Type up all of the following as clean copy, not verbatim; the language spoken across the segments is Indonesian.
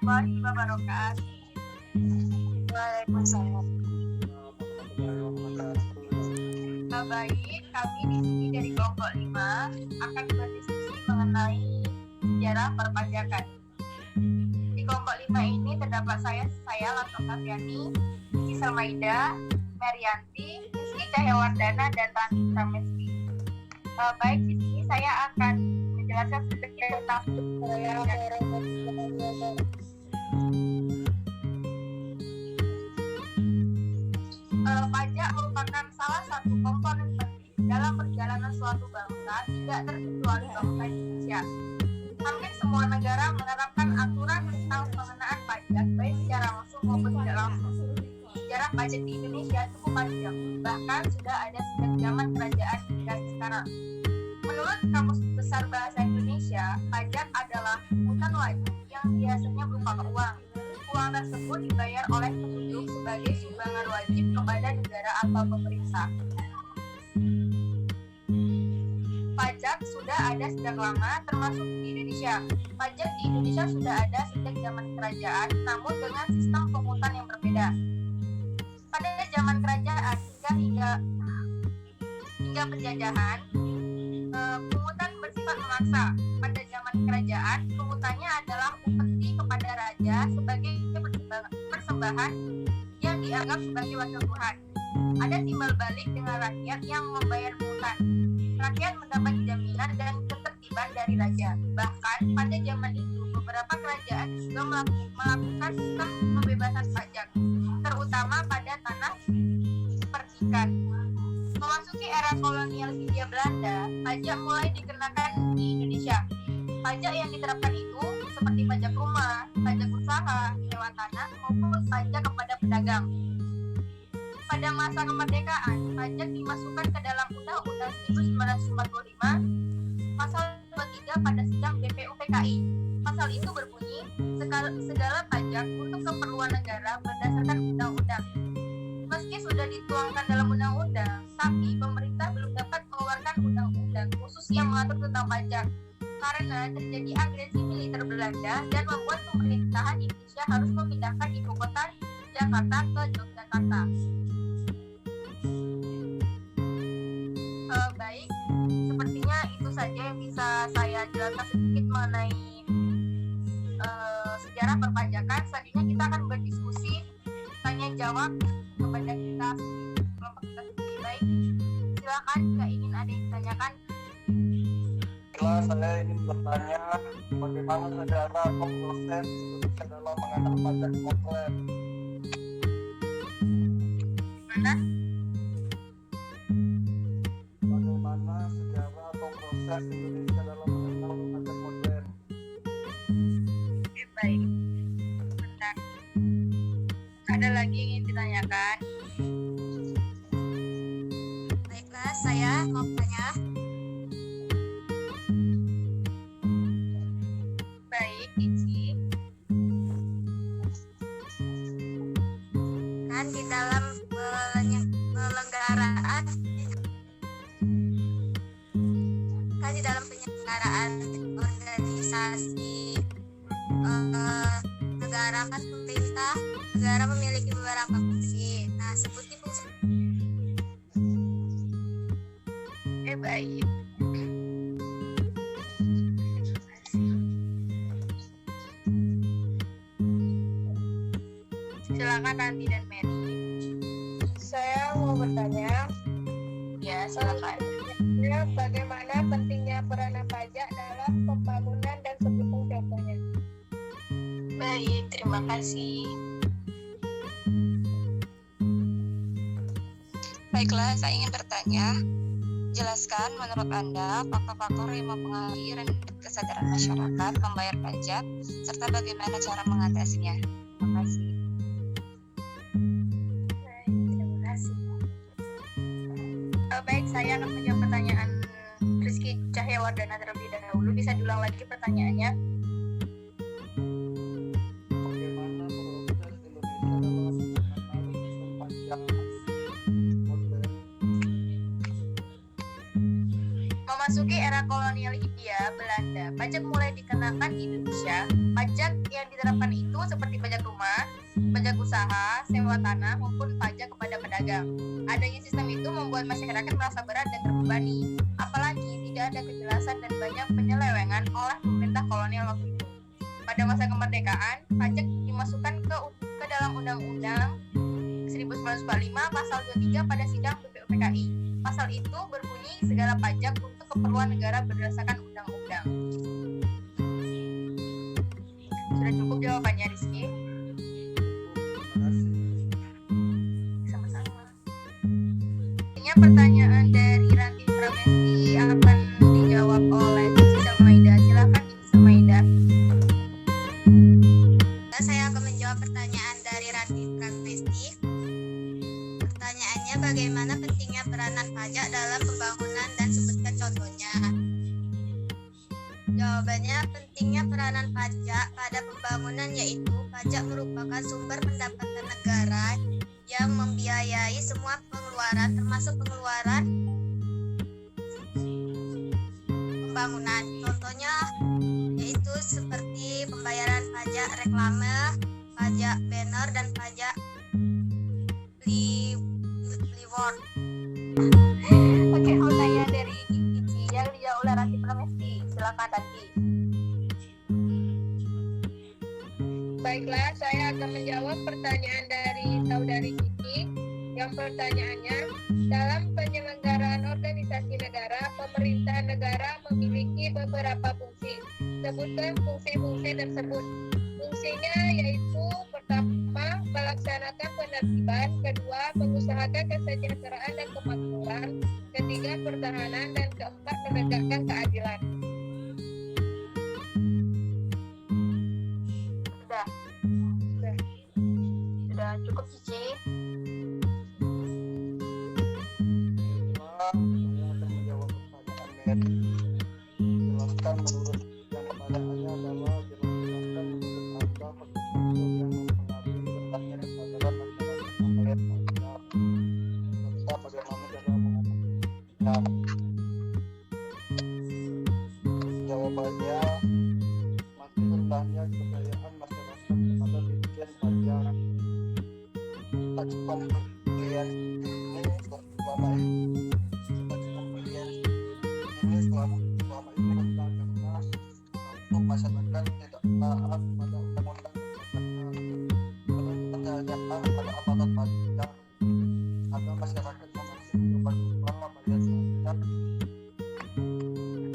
warahmatullahi wabarakatuh. Waalaikumsalam. Baik, kami di sini dari kelompok 5 akan berdiskusi mengenai sejarah perpajakan. Di kelompok 5 ini terdapat saya Lato Kaviani, Gisel Maida, Merianti, Rizky Cahyawardana, dan Rani Pramesti. Baik, di sini saya akan menjelaskan sedikit tentang pajak merupakan salah satu komponen penting dalam perjalanan suatu bangsa, tidak terkecuali bangsa Indonesia. Hampir semua negara menerapkan aturan tentang pengenaan pajak, baik secara langsung maupun tidak langsung. Sejarah pajak di Indonesia cukup panjang, bahkan sudah ada sejak zaman kerajaan hingga sekarang. Menurut Kamus Besar Bahasa Indonesia, pajak adalah pungutan wajib yang biasanya berupa uang. Uang tersebut dibayar oleh penduduk sebagai sumbangan wajib kepada negara atau pemerintah. Pajak sudah ada sejak lama, termasuk di Indonesia. Pajak di Indonesia sudah ada sejak zaman kerajaan, namun dengan sistem pungutan yang berbeda. Pada zaman kerajaan hingga penjajahan, pungutan bersifat memaksa. Pada zaman kerajaan, pungutannya adalah upeti kepada raja sebagai persembahan yang dianggap sebagai wakil Tuhan. Ada timbal balik dengan rakyat yang membayar pungutan. Rakyat mendapat jaminan dan ketertiban dari raja. Bahkan pada zaman itu, beberapa kerajaan juga melakukan sistem pembebasan pajak, terutama pada tanah percikan. Memasuki era kolonial Hindia Belanda, pajak mulai dikenakan di Indonesia. Pajak yang diterapkan itu seperti pajak rumah, pajak usaha, sewa tanah, maupun pajak kepada pedagang. Pada masa kemerdekaan, pajak dimasukkan ke dalam Undang-Undang 1945, Pasal 23 pada sidang BPUPKI. Pasal itu berbunyi, segala pajak untuk keperluan negara berdasarkan undang-undang. Meski sudah dituangkan dalam undang-undang, tapi pemerintah belum dapat mengeluarkan undang-undang khusus yang mengatur tentang pajak karena terjadi agresi militer Belanda dan membuat pemerintahan Indonesia harus memindahkan ibu kota Jakarta ke Yogyakarta. Baik, sepertinya itu saja yang bisa saya jelaskan sedikit mengenai sejarah perpajakan. Selanjutnya kita akan berdiskusi, tanya jawab kepada kita kelompok kita sendiri. Baik, silakan jika ingin ada yang ditanyakan. Saya ingin bertanya bagaimana sejarah atau proses Indonesia dalam mengenal pajak modern. Bagaimana sejarah atau proses Indonesia dalam mengenal pajak modern? Baik, bentar. Ada lagi yang ingin ditanyakan? Baiklah, saya mau tanya. Baik, Ici. Kan di dalam penyelenggaraan organisasi negara, kan pemerintah negara memiliki beberapa fungsi. Nah, sebutin fungsi. Baik. Silakan Ranti dan Mary. Saya mau bertanya. Ya, silakan. Bagaimana pentingnya peranan pajak dalam pembangunan dan pendukung contohnya? Baik, terima kasih. Baiklah, saya ingin bertanya. Jelaskan menurut Anda faktor-faktor yang mempengaruhi rendah kesadaran masyarakat membayar pajak serta bagaimana cara mengatasinya. Terima kasih. Terima kasih. Baik, saya akan menjawab pertanyaan Rizky Cahyawardana terlebih dahulu. Bisa diulang lagi pertanyaannya? Bagaimana proses Indonesia dalam mengenal pajak modern? Memasuki era kolonial Hindia Belanda, pajak mulai dikenakan di Indonesia. Pajak yang diterapkan itu seperti pajak rumah, pajak usaha, sewa tanah, maupun pajak kepada pedagang. Adanya sistem itu membuat masyarakat merasa berat dan terbebani. Apalagi tidak ada kejelasan dan banyak penyelewengan oleh pemerintah kolonial waktu itu. Pada masa kemerdekaan, pajak dimasukkan ke dalam Undang-Undang 1945 pasal 23 pada sidang PPUPKI. Pasal itu berbunyi segala pajak untuk keperluan negara berdasarkan undang-undang. Sudah cukup jawabannya, Rizky? Terima kasih. Sama-sama. Selanjutnya pertanyaan dari Ranti Pramesti akan dijawab oleh Cici Selmaida. Silakan Cici Selmaida. Saya akan menjawab pertanyaan dari Ranti Pramesti. Pertanyaannya, bagaimana pentingnya peranan pajak dalam pembangunan dan sebutkan contohnya. Jawabannya, pentingnya peranan pajak pada pembangunan yaitu pajak merupakan sumber pendapatan negara yang membiayai semua pengeluaran termasuk pengeluaran pembangunan. Contohnya yaitu seperti pembayaran pajak reklame, pajak banner, dan pajak billboard. Oke, pertanyaan dari Cici yang dijawab oleh Ranti Pramesti. Silakan Ranti. Baiklah, saya akan menjawab pertanyaan dari saudari Kiki. Yang pertanyaannya, dalam penyelenggaraan organisasi negara, pemerintah negara memiliki beberapa fungsi. Sebutkan fungsi-fungsi tersebut. Fungsinya yaitu pertama, melaksanakan penertiban, kedua, mengusahakan kesejahteraan dan kemakmuran, ketiga, pertahanan, dan keempat, menegakkan keadilan. Sudah cukup, Cici. Saya akan menjawab pertanyaan Mary. Jelaskan menurut yang pertanyaannya adalah jelaskan menurut Anda faktor-faktor yang mempengaruhi rendahnya kesadaran masyarakat membayar pajak serta bagaimana cara mengatasinya. Jawabannya, masih rendahnya kepercayaan masyarakat kepada Ditjen Pajak. Tax compliance ini selama ini selama ini rendah karena satu, masyarakat tidak taat pada undang-undang kepajakan, kepercayaan pada aparat pajak. Ada masyarakat yang masih coba-coba bayar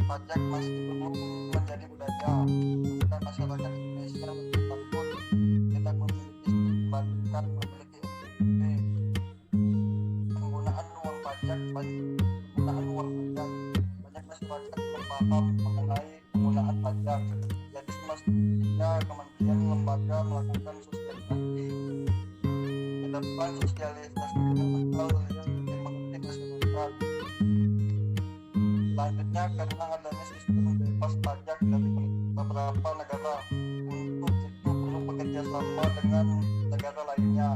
pajak masih belum menjadi budaya. Bahkan masyarakat Indonesia lebih takut tidak memiliki dibandingkan memiliki NPWP. Penggunaan uang pajak banyak masyarakat belum paham mengenai penggunaan pajak. Jadi semestinya kementerian lembaga melakukan sosialisasi. Ke depan sosialisasi dengan hal yang dimengerti masyarakat. Selanjutnya, karena adanya sistem bebas pajak dari beberapa negara, untuk itu perlu bekerja sama dengan negara lainnya.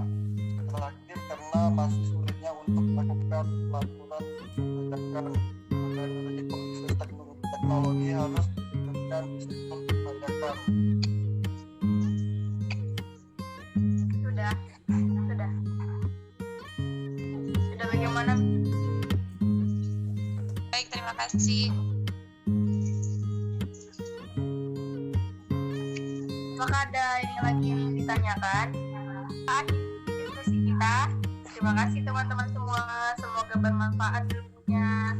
Terakhir, karena masih sulitnya untuk melakukan pelaporan pajakan, maka dari proses teknologi harus diberikan di sektor pajakan. Sudah bagaimana? Baik, terima kasih. Apakah ada ini lagi yang ditanyakan? Saat diskusi kita. Terima kasih teman-teman semua. Semoga bermanfaat ilmunya.